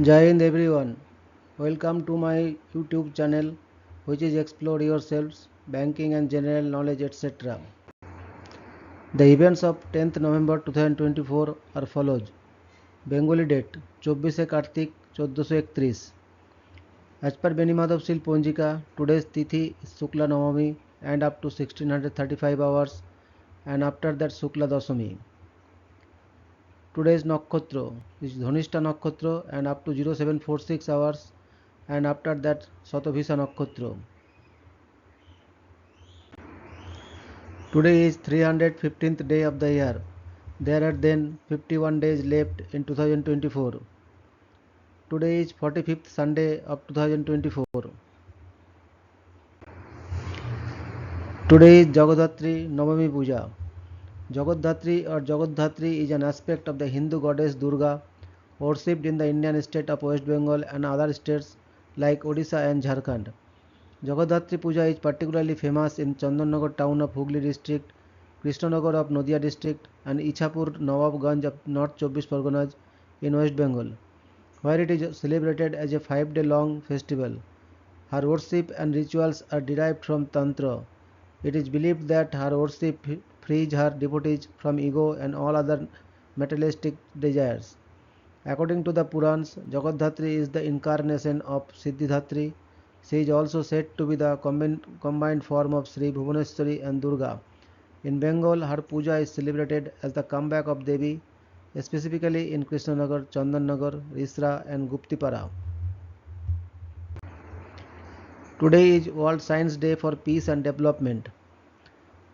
Jai Hind everyone. Welcome to my YouTube channel which is Explore Yourselves, Banking and General Knowledge etc. The events of 10th November 2024 are follows. Bengali date 24 Kartik 1431. As per Beni Madhav Sil Ponjika, today's Tithi is Shukla Navami and up to 1635 hours, and after that Shukla Dasami. Today's Nakhotra is Dhanishta Nakhotra and up to 0746 hours, and after that Satabhisha Nakhotra. Today is 315th day of the year. There are then 51 days left in 2024. Today is 45th Sunday of 2024. Today is Jagadhatri Navami Puja. Jagadhatri or Jagadhatri is an aspect of the Hindu goddess Durga, worshipped in the Indian state of West Bengal and other states like Odisha and Jharkhand. Jagadhatri Puja is particularly famous in Chandannagar town of Hooghly district, Krishnanagar of Nadia district, and Ichhapur Nawabganj of North Chobbish Parganas in West Bengal, where it is celebrated as a 5-day long festival. Her worship and rituals are derived from Tantra. It is believed that her worship frees her devotees from ego and all other materialistic desires. According to the Purans, Jagadhatri is the incarnation of Siddhidatri. She is also said to be the combined form of Sri Bhubaneswari and Durga. In Bengal, her puja is celebrated as the comeback of Devi, specifically in Krishnanagar, Chandannagar, Risra and Guptipara. Today is World Science Day for Peace and Development.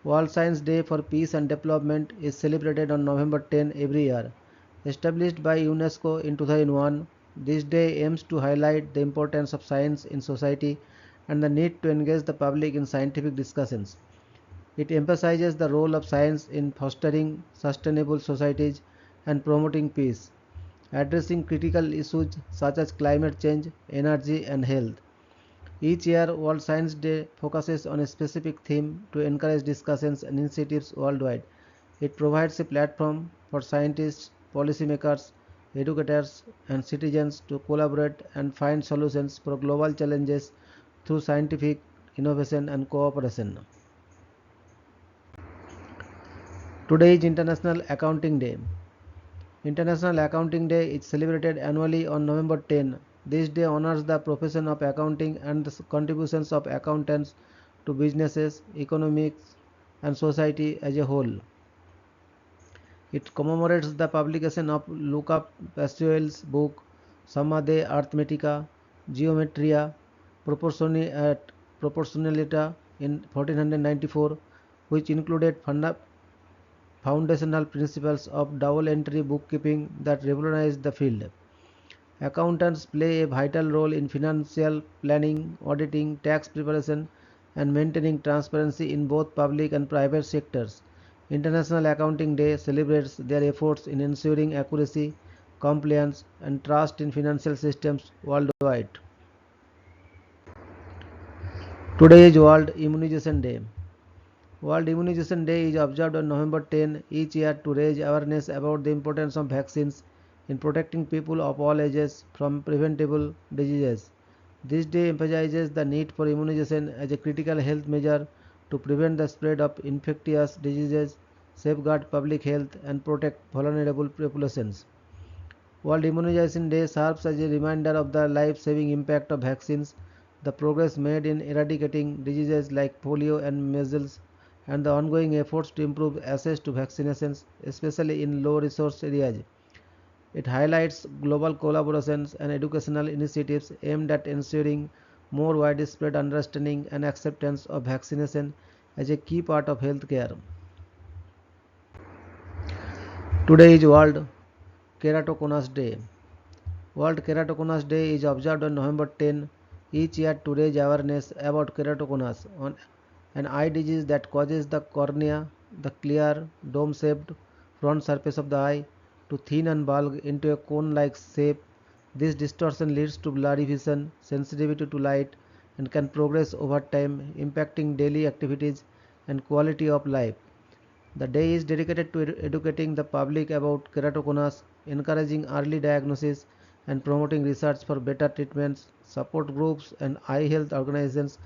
World Science Day for Peace and Development is celebrated on November 10 every year. Established by UNESCO in 2001, this day aims to highlight the importance of science in society and the need to engage the public in scientific discussions. It emphasizes the role of science in fostering sustainable societies and promoting peace, addressing critical issues such as climate change, energy, and health. Each year, World Science Day focuses on a specific theme to encourage discussions and initiatives worldwide. It provides a platform for scientists, policymakers, educators, and citizens to collaborate and find solutions for global challenges through scientific innovation and cooperation. Today is International Accounting Day. International Accounting Day is celebrated annually on November 10. This day honors the profession of accounting and the contributions of accountants to businesses, economics, and society as a whole. It commemorates the publication of Luca Paciol's book Summa de Arithmetica, Geometria, Proportionalita in 1494, which included foundational principles of double entry bookkeeping that revolutionized the field. Accountants play a vital role in financial planning, auditing, tax preparation, and maintaining transparency in both public and private sectors. International Accounting Day celebrates their efforts in ensuring accuracy, compliance, and trust in financial systems worldwide. Today is World Immunization Day. World Immunization Day is observed on November 10 each year to raise awareness about the importance of vaccines in protecting people of all ages from preventable diseases. This day emphasizes the need for immunization as a critical health measure to prevent the spread of infectious diseases, safeguard public health, and protect vulnerable populations. World Immunization Day serves as a reminder of the life-saving impact of vaccines, the progress made in eradicating diseases like polio and measles, and the ongoing efforts to improve access to vaccinations, especially in low-resource areas. It highlights global collaborations and educational initiatives aimed at ensuring more widespread understanding and acceptance of vaccination as a key part of healthcare. Today is World Keratoconus Day. World Keratoconus Day is observed on November 10 each year to raise awareness about keratoconus, an eye disease that causes the cornea, the clear, dome-shaped front surface of the eye, to thin and bulge into a cone-like shape. This distortion leads to blurry vision, sensitivity to light, and can progress over time, impacting daily activities and quality of life. The day is dedicated to educating the public about keratoconus, encouraging early diagnosis, and promoting research for better treatments. Support groups and eye health organizations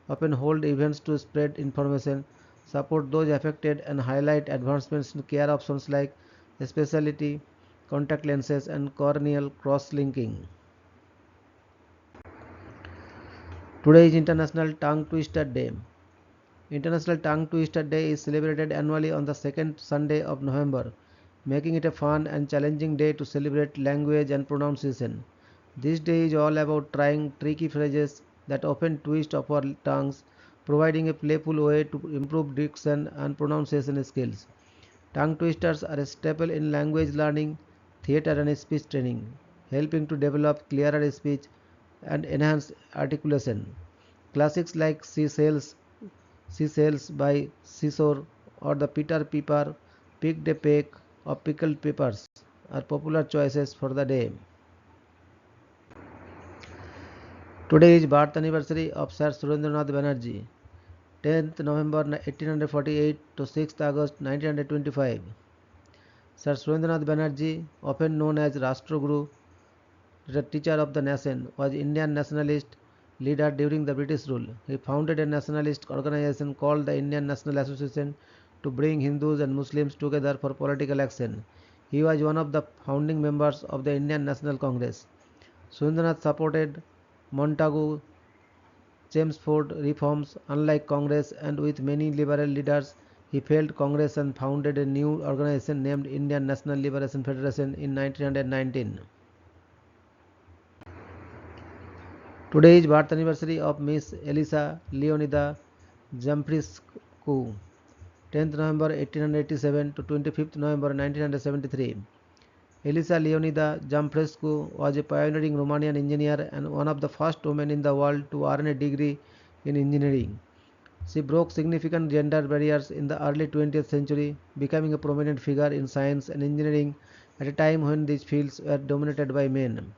often hold events to spread information, support those affected, and highlight advancements in care options like specialty, contact lenses, and corneal cross-linking. Today is International Tongue Twister Day. International Tongue Twister Day is celebrated annually on the second Sunday of November, making it a fun and challenging day to celebrate language and pronunciation. This day is all about trying tricky phrases that often twist our tongues, providing a playful way to improve diction and pronunciation skills. Tongue twisters are a staple in language learning, theater, and speech training, helping to develop clearer speech and enhance articulation. Classics like Seashells by Seashore or the Peter Piper Picked a Peck of Pickled Peppers are popular choices for the day. Today is birth anniversary of Sir Surendranath Banerjee, 10th November 1848 to 6th August 1925. Sir Surendranath Banerjee, often known as Rashtraguru, the teacher of the nation, was Indian nationalist leader during the British rule. He founded a nationalist organization called the Indian National Association to bring Hindus and Muslims together for political action. He was one of the founding members of the Indian National Congress. Surendranath supported Montagu Chelmsford reforms. Unlike Congress and with many liberal leaders, he failed Congress and founded a new organization named Indian National Liberation Federation in 1919. Today is birth anniversary of Miss Elisa Leonida Jumfrescu, 10th November 1887 to 25th November 1973. Elisa Leonida Jumfrescu was a pioneering Romanian engineer and one of the first women in the world to earn a degree in engineering. She broke significant gender barriers in the early 20th century, becoming a prominent figure in science and engineering at a time when these fields were dominated by men.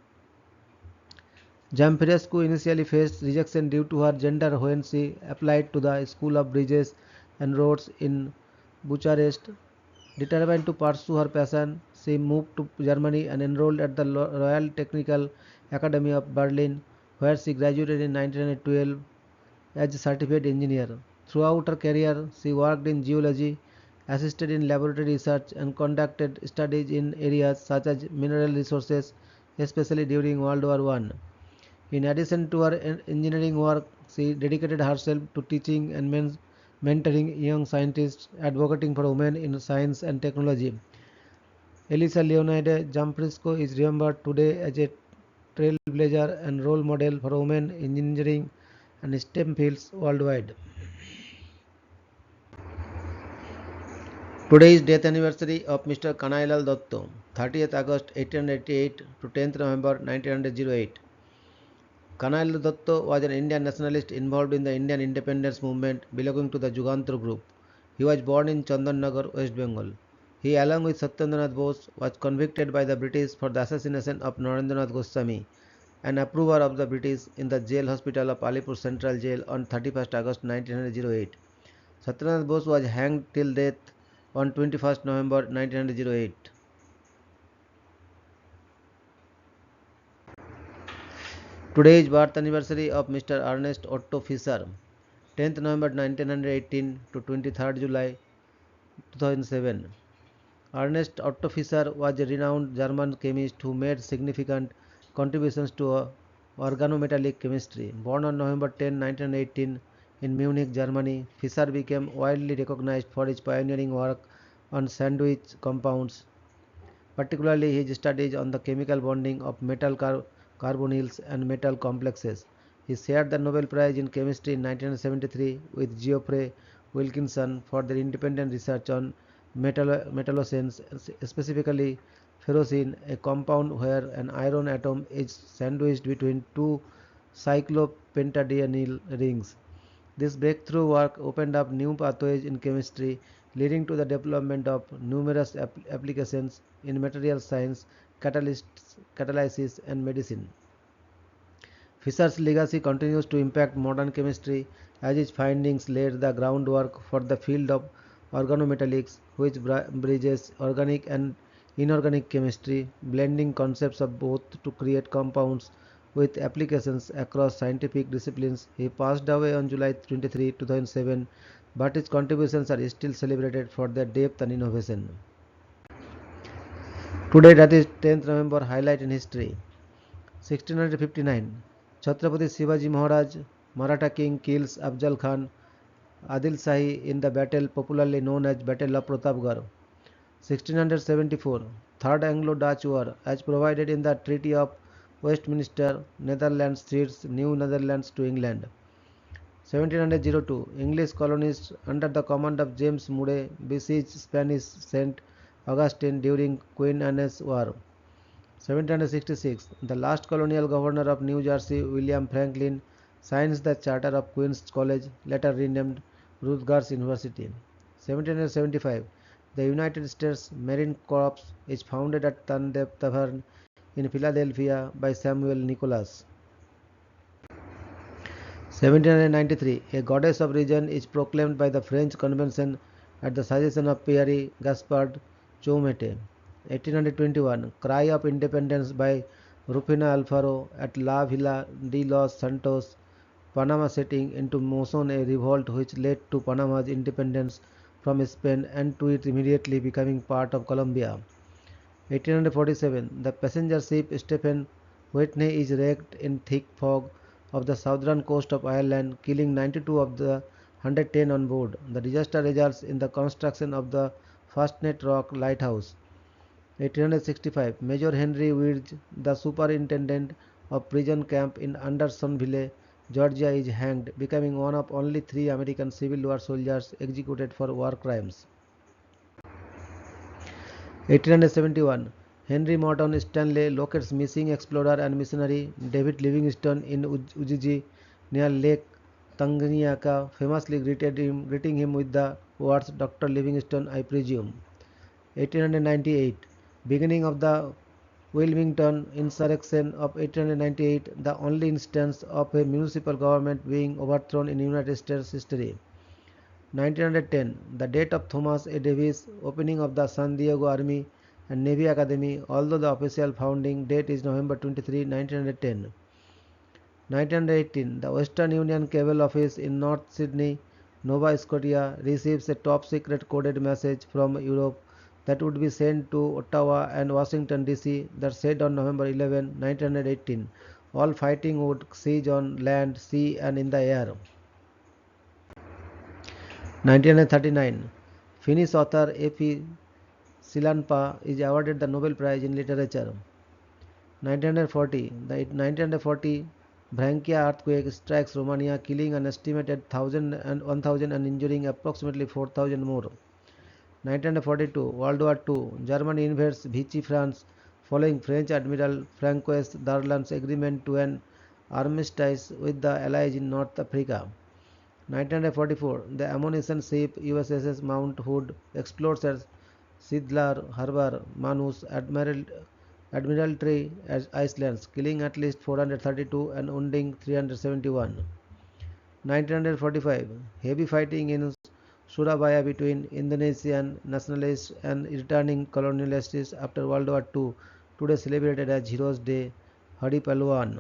Jumfrescu initially faced rejection due to her gender when she applied to the School of Bridges and Roads in Bucharest. Determined to pursue her passion, she moved to Germany and enrolled at the Royal Technical Academy of Berlin, where she graduated in 1912 as a certified engineer. Throughout her career, she worked in geology, assisted in laboratory research, and conducted studies in areas such as mineral resources, especially during World War I. In addition to her engineering work, she dedicated herself to teaching and mentoring young scientists, advocating for women in science and technology. Elisa Leonide Jumfrescu is remembered today as a trailblazer and role model for women in engineering and STEM fields worldwide. Today is death anniversary of Mr. Kanailal Dotto, 30th August 1888 to 10th November 1908. Kanailal Dotto was an Indian nationalist involved in the Indian independence movement belonging to the Jugantar group. He was born in Chandannagar, West Bengal. He, along with Satyendranath Bose, was convicted by the British for the assassination of Narendranath Goswami, an approver of the British, in the jail hospital of Alipur Central Jail on 31st August 1908. Satyendranath Bose was hanged till death on 21st November 1908. Today is birth anniversary of Mr. Ernest Otto Fischer, 10th November 1918 to 23rd July 2007. Ernest Otto Fischer was a renowned German chemist who made significant contributions to organometallic chemistry. Born on November 10, 1918 in Munich, Germany, Fischer became widely recognized for his pioneering work on sandwich compounds, particularly his studies on the chemical bonding of metal carbonyls and metal complexes. He shared the Nobel Prize in Chemistry in 1973 with Geoffrey Wilkinson for their independent research on metallocenes, specifically ferrocene, a compound where an iron atom is sandwiched between two cyclopentadienyl rings. This breakthrough work opened up new pathways in chemistry, leading to the development of numerous applications in materials science, catalysis, and medicine. Fischer's legacy continues to impact modern chemistry as his findings laid the groundwork for the field of organometallics, which bridges organic and inorganic chemistry, blending concepts of both to create compounds with applications across scientific disciplines. He passed away on July 23, 2007, but his contributions are still celebrated for their depth and innovation. Today, that is 10th November, highlight in history. 1659, Chhatrapati Shivaji Maharaj, Maratha king, kills Afzal Khan Adil Shahi in the battle popularly known as Battle of Pratapgarh. 1674, Third Anglo-Dutch War, as provided in the Treaty of Westminster, Netherlands ceded New Netherlands to England. 1702, English colonists under the command of James Murray besieged Spanish Saint Augustine during Queen Anne's War. 1766, the last colonial governor of New Jersey, William Franklin, signs the charter of Queen's College, later renamed Rutgers University. 1775, the United States Marine Corps is founded at Tandem Tavern in Philadelphia by Samuel Nicholas. 1793, a goddess of reason is proclaimed by the French Convention at the suggestion of Pierre Gaspard Chaumette. 1821, Cry of Independence by Rufina Alfaro at La Villa de los Santos, Panama, setting into motion a revolt which led to Panama's independence from Spain and to it immediately becoming part of Colombia. 1847, the passenger ship Stephen Whitney is wrecked in thick fog of the southern coast of Ireland, killing 92 of the 110 on board. The disaster results in the construction of the Fastnet Rock lighthouse. 1865, Major Henry Wirz, the superintendent of prison camp in Andersonville, Georgia, is hanged, becoming one of only 3 American Civil War soldiers executed for war crimes. 1871, Henry Morton Stanley locates missing explorer and missionary David Livingstone in Ujiji near Lake Tanganyika, famously greeting him with the words, "Dr. Livingstone, I presume." 1898, beginning of the Wilmington insurrection of 1898, the only instance of a municipal government being overthrown in United States history. 1910, the date of Thomas A. Davis, opening of the San Diego Army and Navy Academy, although the official founding date is November 23, 1910. 1918, the Western Union Cable Office in North Sydney, Nova Scotia, receives a top-secret coded message from Europe that would be sent to Ottawa and Washington, D.C. that said on November 11, 1918, all fighting would cease on land, sea and in the air. 1939, Finnish author A.P. Sillanpää is awarded the Nobel Prize in Literature. 1940, the 1940 Brankia earthquake strikes Romania, killing an estimated 1,000 and injuring approximately 4,000 more. 1942, World War II, Germany invades Vichy, France, following French Admiral Francois Darlan's agreement to an armistice with the Allies in North Africa. 1944, the ammunition ship USS Mount Hood explodes at Sidlar Harbor, Manus, Admiralty, Iceland, killing at least 432 and wounding 371. 1945, heavy fighting in Surabaya between Indonesian nationalists and returning colonialists after World War II, today celebrated as Heroes Day, Hari Palwan.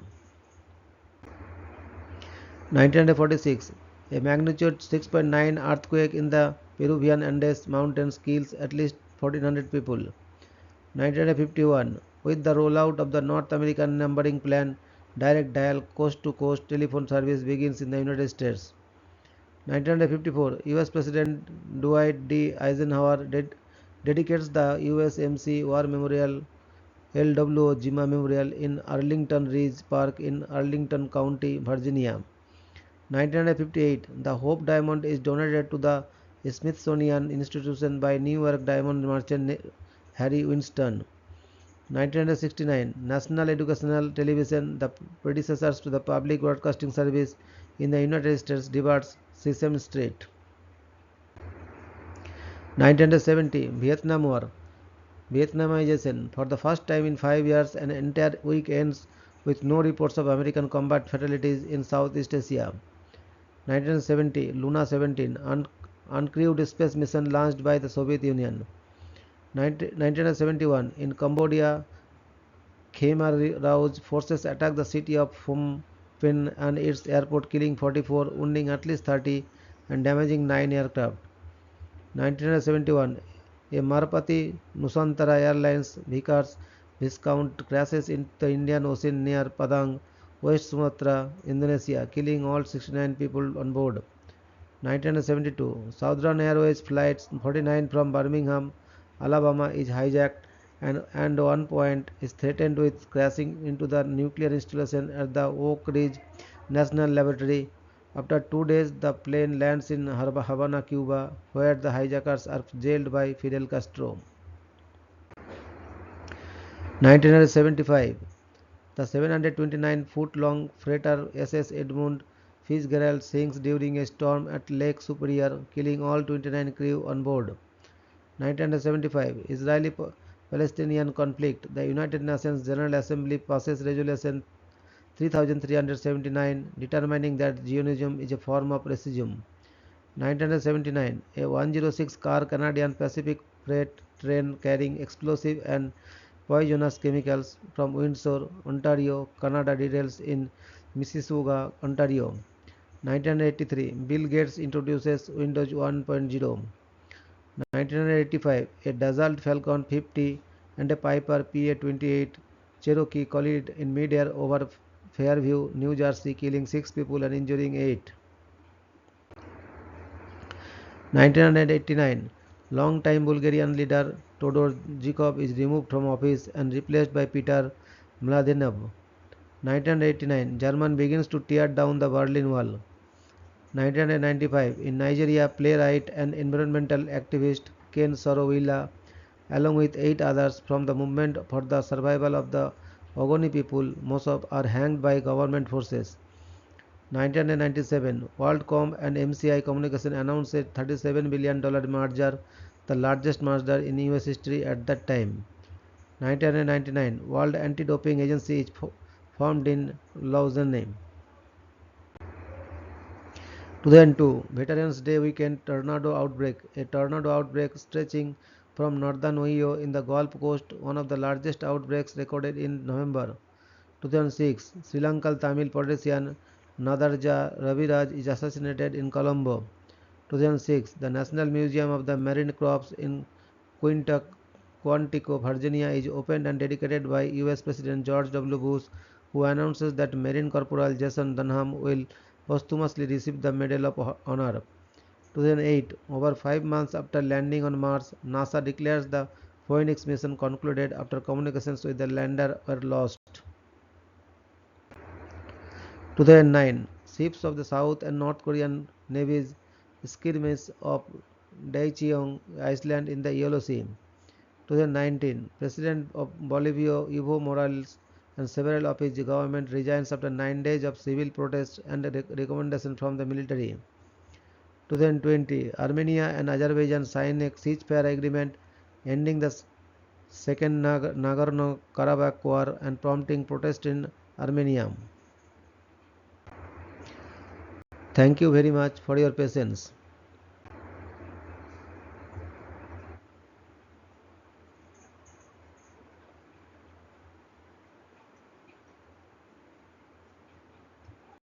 1946, a magnitude 6.9 earthquake in the Peruvian Andes Mountains kills at least 1,400 people. 1951, with the rollout of the North American numbering plan, direct dial coast-to-coast telephone service begins in the United States. 1954, US President Dwight D. Eisenhower dedicates the USMC War Memorial LWO Jima Memorial in Arlington Ridge Park in Arlington County, Virginia. 1958, the Hope Diamond is donated to the Smithsonian Institution by New York diamond merchant Harry Winston. 1969, National Educational Television, the predecessors to the Public Broadcasting Service in the United States, departs Sesame Street. 1970, Vietnam War. Vietnamization. For the first time in 5 years, an entire week ends with no reports of American combat fatalities in Southeast Asia. 1970, Luna 17, uncrewed space mission launched by the Soviet Union. 1971, in Cambodia, Khmer Rouge forces attacked the city of Phnom Penh and its airport, killing 44, wounding at least 30, and damaging 9 aircraft. 1971, a Marpati Nusantara Airlines Vickers Viscount crashes in the Indian Ocean near Padang, West Sumatra, Indonesia, killing all 69 people on board. 1972, Southern Airways Flight 49 from Birmingham, Alabama is hijacked and one point is threatened with crashing into the nuclear installation at the Oak Ridge National Laboratory. After 2 days, the plane lands in Havana, Cuba, where the hijackers are jailed by Fidel Castro. 1975, the 729-foot-long freighter SS Edmund Fitzgerald sinks during a storm at Lake Superior, killing all 29 crew on board. 1975, Israeli-Palestinian conflict. The United Nations General Assembly passes Resolution 3379 determining that Zionism is a form of racism. 1979, a 106-car Canadian Pacific freight train carrying explosive and poisonous chemicals from Windsor, Ontario, Canada derails in Mississauga, Ontario. 1983, Bill Gates introduces Windows 1.0. 1985, a Dassault Falcon 50 and a Piper PA-28 Cherokee collide in mid-air over Fairview, New Jersey, killing 6 people and injuring 8. 1989, long-time Bulgarian leader Todor Zhikov is removed from office and replaced by Peter Mladenov. 1989, Germany begins to tear down the Berlin Wall. 1995, in Nigeria, playwright and environmental activist Ken Saro-Wiwa, along with 8 others from the movement for the survival of the Ogoni people, Mosop, are hanged by government forces. 1997, WorldCom and MCI Communication announced a $37 billion merger, the largest merger in US history at that time. 1999, World Anti-Doping Agency is formed in Lausanne. 2002, Veterans Day weekend tornado outbreak. A tornado outbreak stretching from northern Ohio in the Gulf Coast, one of the largest outbreaks recorded in November. 2006, Sri Lankan Tamil politician Nadarja Raviraj is assassinated in Colombo. 2006, the National Museum of the Marine Corps in Quantico, Virginia is opened and dedicated by US President George W. Bush, who announces that Marine Corporal Jason Dunham will posthumously received the Medal of Honor. 2008, over 5 months after landing on Mars, NASA declares the Phoenix mission concluded after communications with the lander were lost. 2009, ships of the South and North Korean navies skirmish off Daecheon Island in the Yellow Sea. 2019, President of Bolivia Evo Morales and several of his government resigns after 9 days of civil protests and a recommendation from the military. 2020, Armenia and Azerbaijan sign a ceasefire agreement ending the second Nagorno-Karabakh war and prompting protest in Armenia. Thank you very much for your patience.